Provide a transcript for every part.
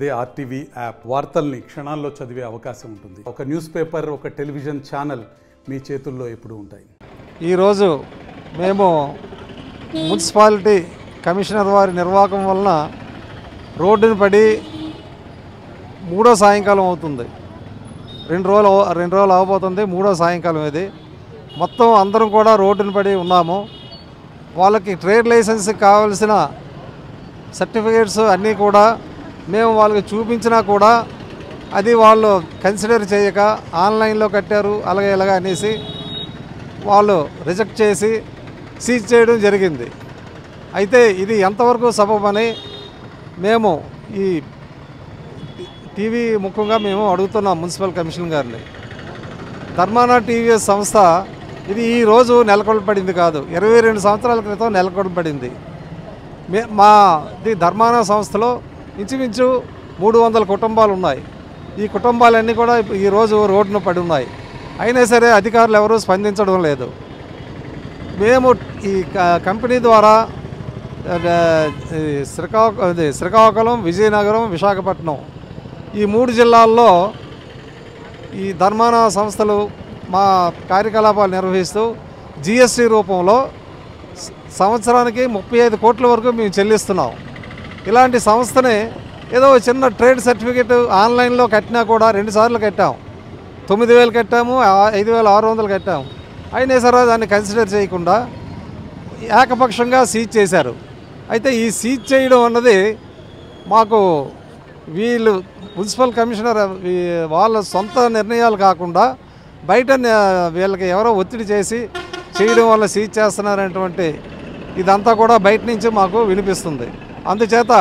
అదే RTV app వార్తల్ని క్షణాల్లో చదివే అవకాశం ఉంటుంది. ఒక న్యూస్ పేపర్, ఒక టెలివిజన్ ఛానల్ మీ చేతుల్లో ఎప్పుడూ ఉంటాయి. ఈరోజు మేము మున్సిపాలిటీ కమిషనర్ వారి నిర్వాహకం వలన రోడ్డును పడి మూడో సాయంకాలం అవుతుంది. రెండు రోజులు అవబోతుంది. మూడో సాయంకాలం ఇది. మొత్తం అందరం కూడా రోడ్డును పడి ఉన్నాము. వాళ్ళకి ట్రేడ్ లైసెన్స్కి కావాల్సిన సర్టిఫికేట్స్ అన్నీ కూడా మేము వాళ్ళకి చూపించినా కూడా అది వాళ్ళు కన్సిడర్ చేయక ఆన్లైన్లో కట్టారు అలాగే ఇలాగా అనేసి వాళ్ళు రిజెక్ట్ చేసి సీజ్ చేయడం జరిగింది. అయితే ఇది ఎంతవరకు సబబని మేము ఈ టీవీ ముఖ్యంగా మేము అడుగుతున్నాం మున్సిపల్ కమిషనర్ గారిని. ధర్మాన టీవీఎస్ సంస్థ ఇది ఈరోజు నెలకొల్పబడింది కాదు, 22 సంవత్సరాల క్రితం నెలకొల్పబడింది. మాది ధర్మాన సంస్థలో ఇంచుమించు 300 కుటుంబాలు ఉన్నాయి. ఈ కుటుంబాలన్నీ కూడా ఈరోజు రోడ్డున పడి ఉన్నాయి. అయినా సరే అధికారులు ఎవరూ స్పందించడం లేదు. మేము ఈ కంపెనీ ద్వారా శ్రీకాకుళం, విజయనగరం, విశాఖపట్నం ఈ 3 జిల్లాల్లో ఈ ధర్మాన సంస్థలు మా కార్యకలాపాలు నిర్వహిస్తూ జిఎస్టీ రూపంలో సంవత్సరానికి 35 కోట్ల వరకు మేము చెల్లిస్తున్నాం. ఇలాంటి సంస్థని ఏదో చిన్న ట్రేడ్ సర్టిఫికేట్ ఆన్లైన్లో కట్టినా కూడా 2 సార్లు కట్టాం. 9,000 కట్టాము, 5,600 కట్టాము. అయినా సరే దాన్ని కన్సిడర్ చేయకుండా ఏకపక్షంగా సీజ్ చేశారు. అయితే ఈ సీజ్ చేయడం అన్నది మాకు వీళ్ళు మున్సిపల్ కమిషనర్ వాళ్ళ సొంత నిర్ణయాలు కాకుండా బయట వీళ్ళకి ఎవరో ఒత్తిడి చేసి చేయడం వల్ల సీజ్ చేస్తున్నారనేటువంటి ఇదంతా కూడా బయట నుంచి మాకు వినిపిస్తుంది. అందుచేత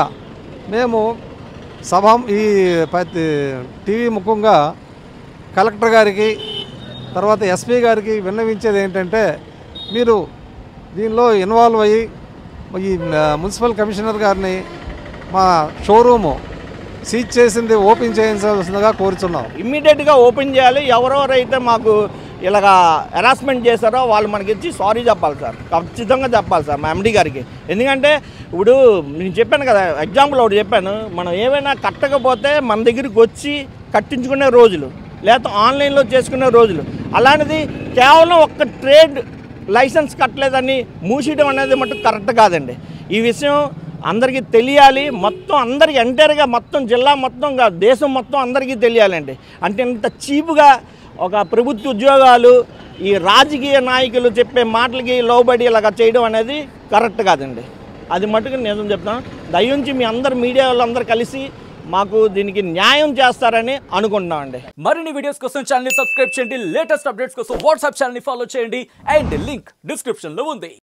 మేము ఈ టీవీ ముఖ్యంగా కలెక్టర్ గారికి తర్వాత ఎస్పీ గారికి విన్నవించేది ఏంటంటే, మీరు దీనిలో ఇన్వాల్వ్ అయ్యి ఈ మున్సిపల్ కమిషనర్ గారిని మా షోరూము సీజ్ చేసింది ఓపెన్ చేయించాల్సిందిగా కోరుచున్నాం. ఇమ్మీడియట్గా ఓపెన్ చేయాలి. ఎవరెవరైతే మాకు ఇలాగా హెరాస్మెంట్ చేశారో వాళ్ళు మనకి ఇచ్చి సారీ చెప్పాలి సార్, ఖచ్చితంగా చెప్పాలి సార్ మా ఎండి గారికి. ఎందుకంటే ఇప్పుడు నేను చెప్పాను కదా, ఎగ్జాంపుల్ ఒకటి చెప్పాను, మనం ఏమైనా కట్టకపోతే మన దగ్గరికి వచ్చి కట్టించుకునే రోజులు, లేకపోతే ఆన్లైన్లో చేసుకునే రోజులు. అలాంటిది కేవలం ఒక్క ట్రేడ్ లైసెన్స్ కట్టలేదని మూసేయడం అనేది మటుకు కరెక్ట్ కాదండి. ఈ విషయం అందరికీ తెలియాలి. మొత్తం అందరికీ ఎంటైర్గా మొత్తం జిల్లా మొత్తం దేశం మొత్తం అందరికీ తెలియాలండి. అంటే ఇంత చీపుగా ఒక ప్రభుత్వ ఉద్యోగాలు ఈ రాజకీయ నాయకులు చెప్పే మాటలకి లోబడి ఇలాగ చేయడం అనేది కరెక్ట్ కాదండి. అది మటుకు నిజం చెప్తాను. దయించి మీ అందరు మీడియా వాళ్ళందరూ కలిసి మాకు దీనికి న్యాయం చేస్తారని అనుకుంటున్నామండి. మరిన్ని వీడియోస్ కోసం ఛానల్ ని సబ్స్క్రైబ్ చేయండి. లేటెస్ట్ అప్డేట్స్ కోసం వాట్సాప్ ఛానల్ ని ఫాలో చేయండి. అండ్ లింక్ డిస్క్రిప్షన్ లో ఉంది.